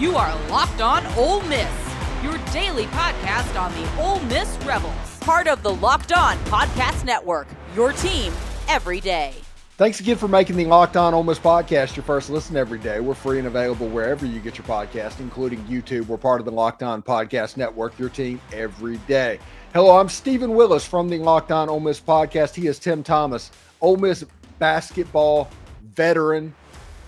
You are Locked On Ole Miss, your daily podcast on the Ole Miss Rebels. Part of the Locked On Podcast Network, your team every day. Thanks again for making the Locked On Ole Miss podcast your first listen every day. We're free and available wherever you get your podcast, including YouTube. We're part of the Locked On Podcast Network, your team every day. Hello, I'm Steven Willis from the Locked On Ole Miss podcast. He is Tim Thomas, Ole Miss basketball veteran.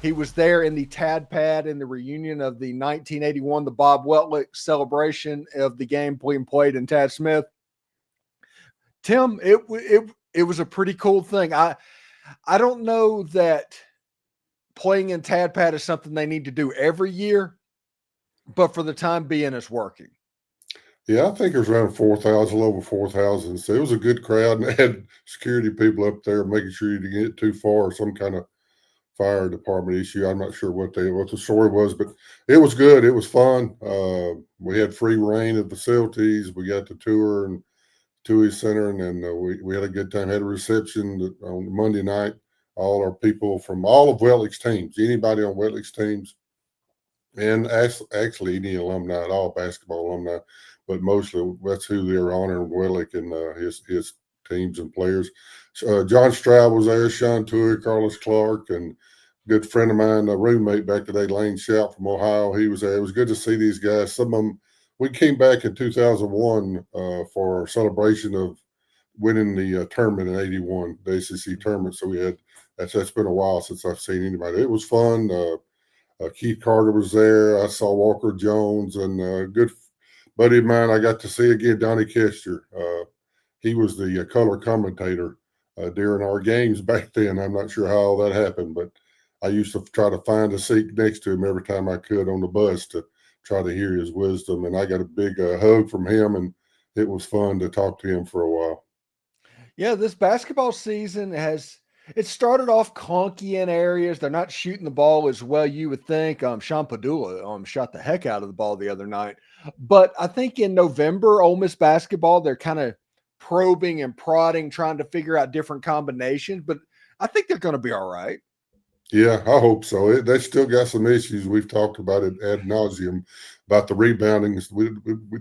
He was there in the Tad Pad in the reunion of the 1981, the Bob Weltlich celebration of the game being played in Tad Smith. Tim, it was a pretty cool thing. I don't know that playing in Tad Pad is something they need to do every year, but for the time being, it's working. Yeah, I think it was around 4,000, a little over 4,000. So it was a good crowd, and they had security people up there making sure you didn't get too far, or some kind of fire department issue. I'm not sure what the story was, but it was good. It was fun. We had free reign of facilities. We got the tour and TUI Center, and then we had a good time. Had a reception on Monday night. All our people from all of Weltlich's teams, anybody on Weltlich's teams, and actually any alumni, all basketball alumni, but mostly that's who they were honoring, Weltlich and his teams and players. John Stroud was there, Sean Tui, Carlos Clark, and a good friend of mine, a roommate back today, Lane Shout from Ohio. He was there. It was good to see these guys. Some of them, we came back in 2001 for our celebration of winning the tournament in '81, the ACC tournament. So we had that's been a while since I've seen anybody. It was fun. Keith Carter was there. I saw Walker Jones, and a good buddy of mine I got to see again, Donnie Kester. He was the color commentator during our games back then. I'm not sure how all that happened, but I used to try to find a seat next to him every time I could on the bus to try to hear his wisdom. And I got a big hug from him, and it was fun to talk to him for a while. Yeah, this basketball season it started off clunky in areas. They're not shooting the ball as well you would think. Sean Padula shot the heck out of the ball the other night. But I think in November, Ole Miss basketball, they're kind of probing and prodding, trying to figure out different combinations. But I think they're going to be all right. Yeah, I hope so. They still got some issues. We've talked about it ad nauseum about the rebounding. We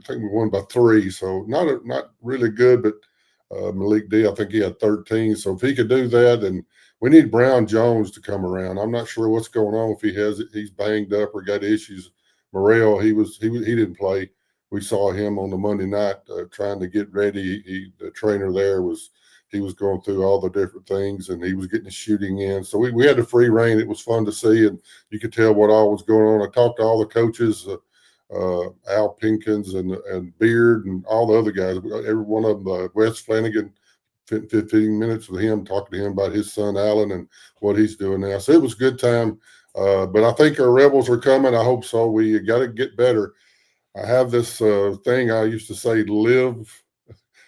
think we won by 3, so not really good. But Malik D, I think he had 13. So if he could do that, and we need Brown Jones to come around. I'm not sure what's going on, if he's banged up or got issues. Morrell, he didn't play. We saw him on the Monday night trying to get ready. The trainer there was going through all the different things, and he was getting his shooting in. So we had the free reign. It was fun to see, and you could tell what all was going on. I talked to all the coaches, Al Pinkins and Beard and all the other guys. Every one of them, Wes Flanagan, 15 minutes with him, talking to him about his son Alan and what he's doing now. So it was a good time. But I think our Rebels are coming. I hope so. We got to get better. I have this thing I used to say: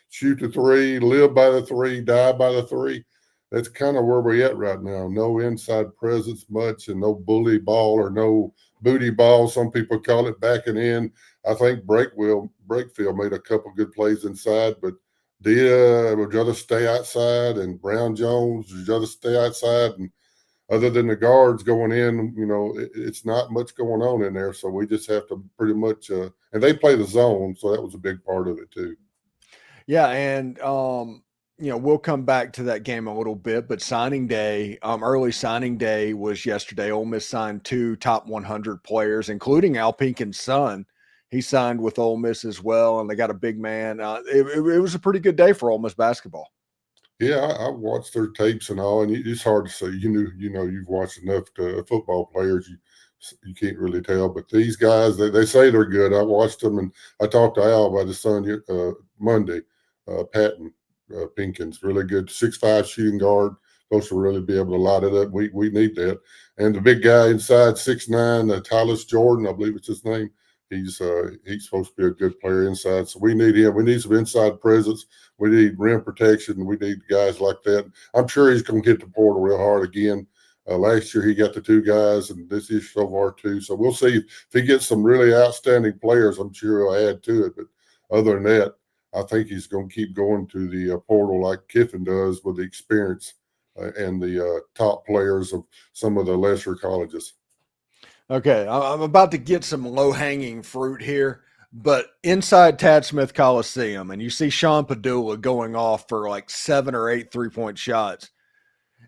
shoot the 3, live by the 3, die by the 3. That's kind of where we're at right now. No inside presence much, and no bully ball or no booty ball. Some people call it backing in. I think Brakefield made a couple good plays inside, but Dia would rather stay outside, and Brown Jones would rather stay outside. And other than the guards going in, it's not much going on in there. So we just have to pretty much and they play the zone, so that was a big part of it too. Yeah, and we'll come back to that game a little bit, but signing day, early signing day was yesterday. Ole Miss signed 2 top 100 players, including Al Pinkins' son. He signed with Ole Miss as well, and they got a big man. It was a pretty good day for Ole Miss basketball. Yeah, I watched their tapes and all, and it's hard to say. You've watched enough football players. You can't really tell, but these guys, they say they're good. I watched them, and I talked to Al about his son Monday. Patton Pinkins, really good 6'5" shooting guard, supposed to really be able to light it up. We need that. And the big guy inside, 6'9", Tyler Jordan, I believe it's his name. He's supposed to be a good player inside. So we need him. We need some inside presence. We need rim protection. We need guys like that. I'm sure he's going to hit the portal real hard again. Last year he got the 2 guys, and this year so far 2. So we'll see if he gets some really outstanding players. I'm sure he'll add to it. But other than that, I think he's going to keep going to the portal like Kiffin does with the experience and the top players of some of the lesser colleges. Okay, I'm about to get some low-hanging fruit here, but inside Tad Smith Coliseum, and you see Sean Padula going off for like 7 or 8 three-point shots,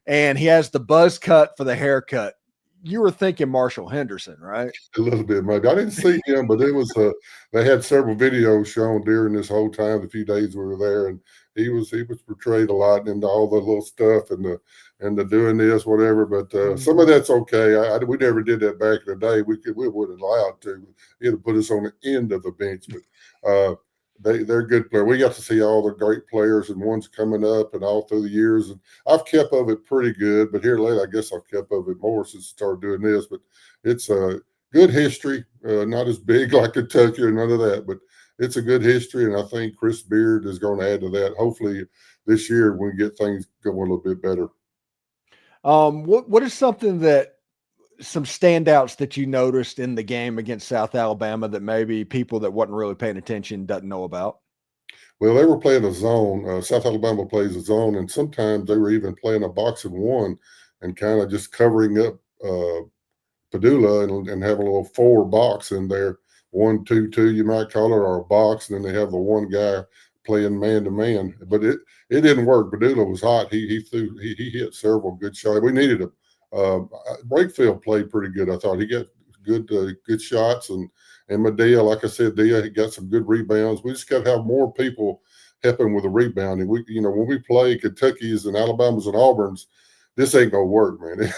and he has the buzz cut for the haircut. You were thinking Marshall Henderson, right? A little bit, maybe. I didn't see him, but it was they had several videos shown during this whole time, the few days we were there, and he was portrayed a lot into all the little stuff and the doing this, whatever. But some of that's okay. We never did that back in the day. We wouldn't allowed to. It'd have put us on the end of the bench, but they're good players. We got to see all the great players and ones coming up and all through the years. And I've kept of it pretty good, but here lately, I guess I've kept of it more since I started doing this. But it's a good history, not as big like Kentucky or none of that, but it's a good history. And I think Chris Beard is going to add to that. Hopefully this year we get things going a little bit better. What is something that some standouts that you noticed in the game against South Alabama that maybe people that wasn't really paying attention doesn't know about? Well, they were playing a zone. South Alabama plays a zone, and sometimes they were even playing a box of one and kind of just covering up Padula and have a little 4 box in there, 1-2-2 you might call it, or a box, and then they have the one guy playing man to man. But it didn't work. Padula was hot. He hit several good shots. We needed him. Brakefield played pretty good. I thought he got good shots, and Medea, like I said, he got some good rebounds. We just got to have more people helping with the rebounding. When we play Kentucky's and Alabama's and Auburn's, this ain't gonna work, man.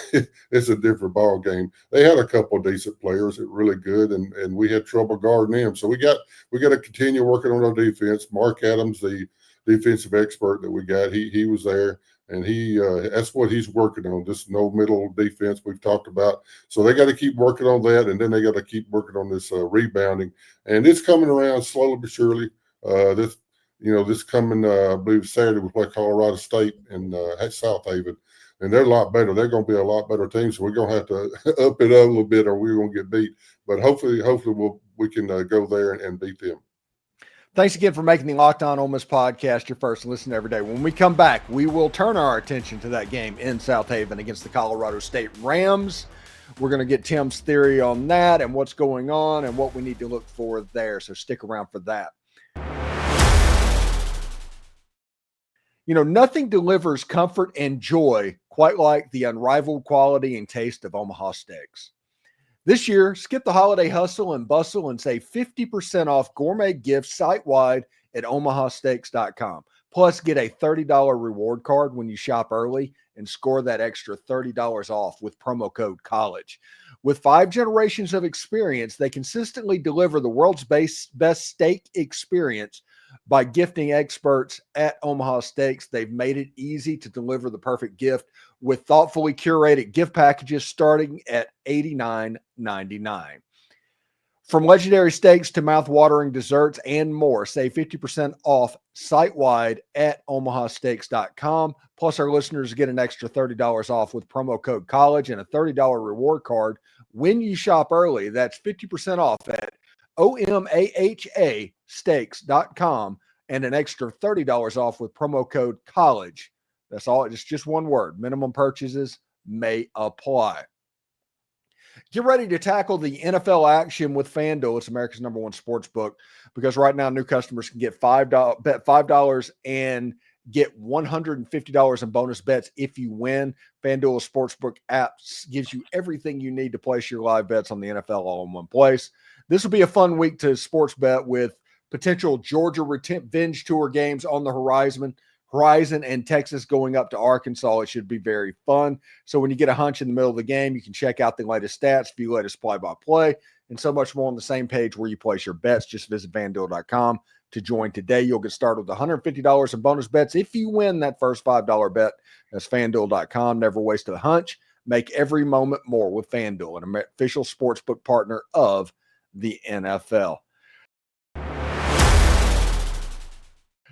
It's a different ball game. They had a couple of decent players that were really good, and we had trouble guarding them. So we got to continue working on our defense. Mark Adams, the defensive expert that we got, he was there. And that's what he's working on, this no middle defense we've talked about. So they got to keep working on that, and then they got to keep working on this rebounding. And it's coming around slowly but surely. This coming, I believe Saturday we play Colorado State in South Haven, and they're a lot better. They're going to be a lot better team, so we're going to have to up it up a little bit, or we're going to get beat. But hopefully we can go there and beat them. Thanks again for making the Locked On Ole Miss podcast your first listen every day. When we come back, we will turn our attention to that game in South Haven against the Colorado State Rams. We're going to get Tim's theory on that and what's going on and what we need to look for there. So stick around for that. Nothing delivers comfort and joy quite like the unrivaled quality and taste of Omaha Steaks. This year, skip the holiday hustle and bustle and save 50% off gourmet gifts site-wide at omahasteaks.com. Plus, get a $30 reward card when you shop early and score that extra $30 off with promo code COLLEGE. With 5 generations of experience, they consistently deliver the world's best steak experience by gifting experts at Omaha Steaks. They've made it easy to deliver the perfect gift with thoughtfully curated gift packages starting at $89.99. From legendary steaks to mouth-watering desserts and more, save 50% off site-wide at omahasteaks.com. Plus, our listeners get an extra $30 off with promo code COLLEGE and a $30 reward card when you shop early. That's 50% off at omahasteaks.com and an extra $30 off with promo code COLLEGE. That's all. It's just one word. Minimum purchases may apply. Get ready to tackle the NFL action with FanDuel. It's America's #1 sports book, because right now new customers can get bet $5 and get $150 in bonus bets if you win. FanDuel Sportsbook app gives you everything you need to place your live bets on the NFL all in one place. This will be a fun week to sports bet with potential Georgia revenge tour games on the horizon and Texas going up to Arkansas. It should be very fun. So when you get a hunch in the middle of the game, you can check out the latest stats, view latest play-by-play, and so much more on the same page where you place your bets. Just visit FanDuel.com to join today. You'll get started with $150 in bonus bets if you win that first $5 bet. That's FanDuel.com. Never waste a hunch. Make every moment more with FanDuel, an official sportsbook partner of the NFL.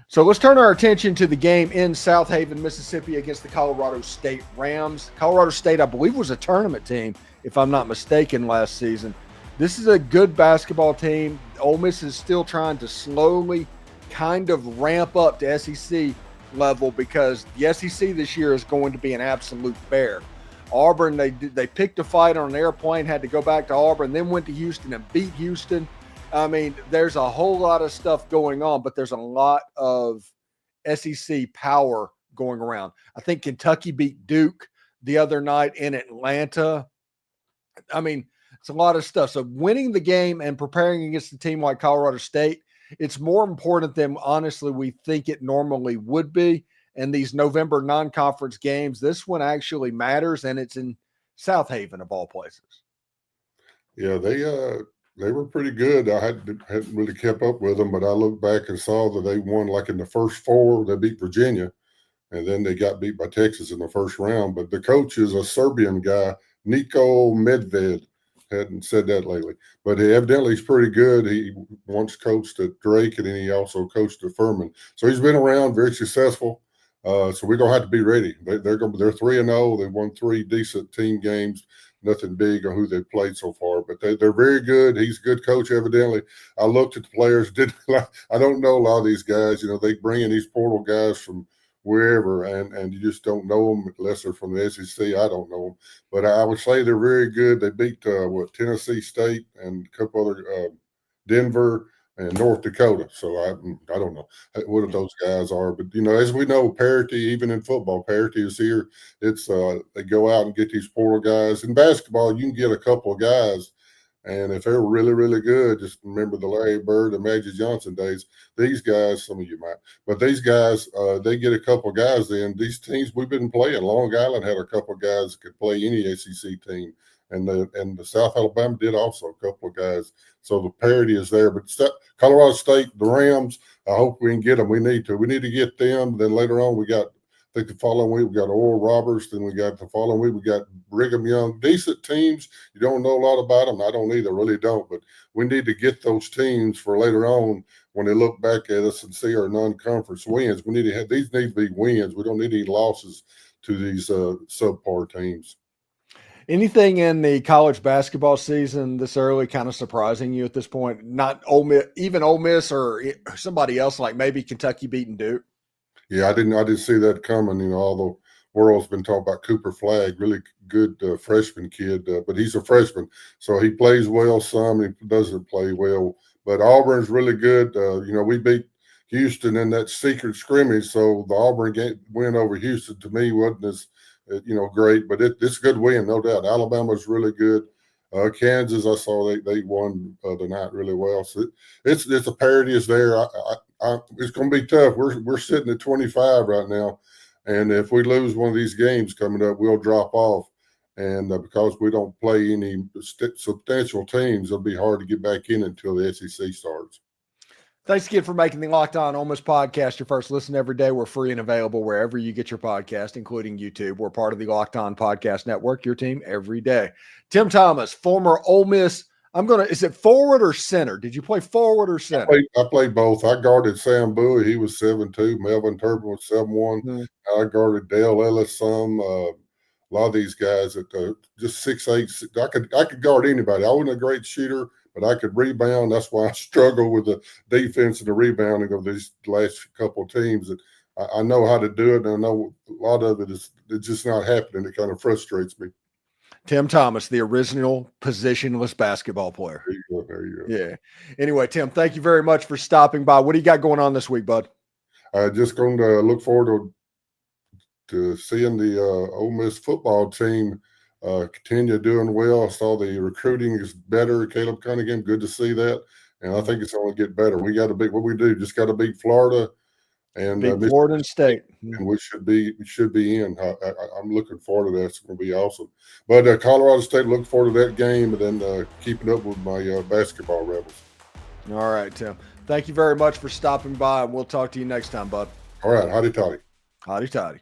So let's turn our attention to the game in South Haven, Mississippi against the Colorado State Rams. Colorado State, I believe, was a tournament team, if I'm not mistaken, last season. This is a good basketball team. Ole Miss is still trying to slowly kind of ramp up to SEC level, because the SEC this year is going to be an absolute bear. Auburn, they picked a fight on an airplane, had to go back to Auburn, then went to Houston and beat Houston. I mean, there's a whole lot of stuff going on, but there's a lot of SEC power going around. I think Kentucky beat Duke the other night in Atlanta. I mean, it's a lot of stuff. So winning the game and preparing against a team like Colorado State, it's more important than honestly we think it normally would be. And these November non-conference games, this one actually matters, and it's in South Haven of all places. Yeah, they were pretty good. I hadn't really kept up with them, but I looked back and saw that they won like in the first 4. They beat Virginia, and then they got beat by Texas in the first round. But the coach is a Serbian guy, Niko Medved. Hadn't said that lately, but evidently he's pretty good. He once coached at Drake, and then he also coached at Furman. So he's been around, very successful. So we're gonna have to be ready. They're 3-0. They won 3 decent team games. Nothing big on who they've played so far, but they're very good. He's a good coach, evidently. I looked at the players. I don't know a lot of these guys. You know, they bring in these portal guys from wherever, and you just don't know them unless they're from the SEC. I don't know them, but I would say they're very good. They beat Tennessee State and a couple other Denver and North Dakota. So I don't know what those guys are, but you know, as we know, parity, even in football, parity is here. It's they go out and get these portal guys. In basketball, you can get a couple of guys, and if they're really, really good, just remember the Larry Bird and Magic Johnson days. These guys, some of you might, but these guys, they get a couple of guys. Then these teams we've been playing, Long Island had a couple of guys that could play any SEC team, and the South Alabama did also, a couple of guys. So the parity is there. But Colorado State, the Rams, I hope we can get them. We need to get them. Then later on, we got, I think the following week, we got Oral Roberts. Then we got the following week, we got Brigham Young. Decent teams. You don't know a lot about them. I don't either, really don't. But we need to get those teams for later on when they look back at us and see our non-conference wins. We need to have, these need to be wins. We don't need any losses to these subpar teams. Anything in the college basketball season this early kind of surprising you at this point? Not Ole Miss, even Ole Miss or somebody else, like maybe Kentucky beating Duke? Yeah, I didn't see that coming. You know, all the world's been talking about Cooper Flagg, really good freshman kid, but he's a freshman, so he plays well some, he doesn't play well. But Auburn's really good. You know, we beat Houston in that secret scrimmage, so the Auburn win over Houston to me wasn't as great, but it's a good win, no doubt. Alabama's really good. Kansas, I saw they won the night really well. So it's a parity is there. It's going to be tough. We're sitting at 25 right now, and if we lose one of these games coming up, we'll drop off. And because we don't play any substantial teams, it'll be hard to get back in until the SEC starts. Thanks again for making the Locked On Ole Miss podcast your first listen every day. We're free and available wherever you get your podcast, including YouTube. We're part of the Locked On Podcast Network, your team every day. Tim Thomas, former Ole Miss. Is it forward or center? Did you play forward or center? I played both. I guarded Sam Bowie. He was 7'2". Melvin Turbin was 7'1". Mm-hmm. I guarded Dale Ellis some. A lot of these guys at just 6'8". I could guard anybody. I wasn't a great shooter, but I could rebound. That's why I struggle with the defense and the rebounding of these last couple of teams. That I know how to do it, and I know a lot of it is just not happening. It kind of frustrates me. Tim Thomas, the original positionless basketball player. There you go. Yeah. Anyway, Tim, thank you very much for stopping by. What do you got going on this week, bud? Just going to look forward to seeing the Ole Miss football team continue doing well. I saw the recruiting is better. Caleb Cunningham, good to see that. And I think it's only get better. We got to beat what we do. Just got to beat Florida and Florida State, and we should be in. I'm looking forward to that. It's going to be awesome. But Colorado State, look forward to that game, and then keeping up with my basketball Rebels. All right, Tim. Thank you very much for stopping by, and we'll talk to you next time, bud. All right, hotty toddy. Hotty toddy.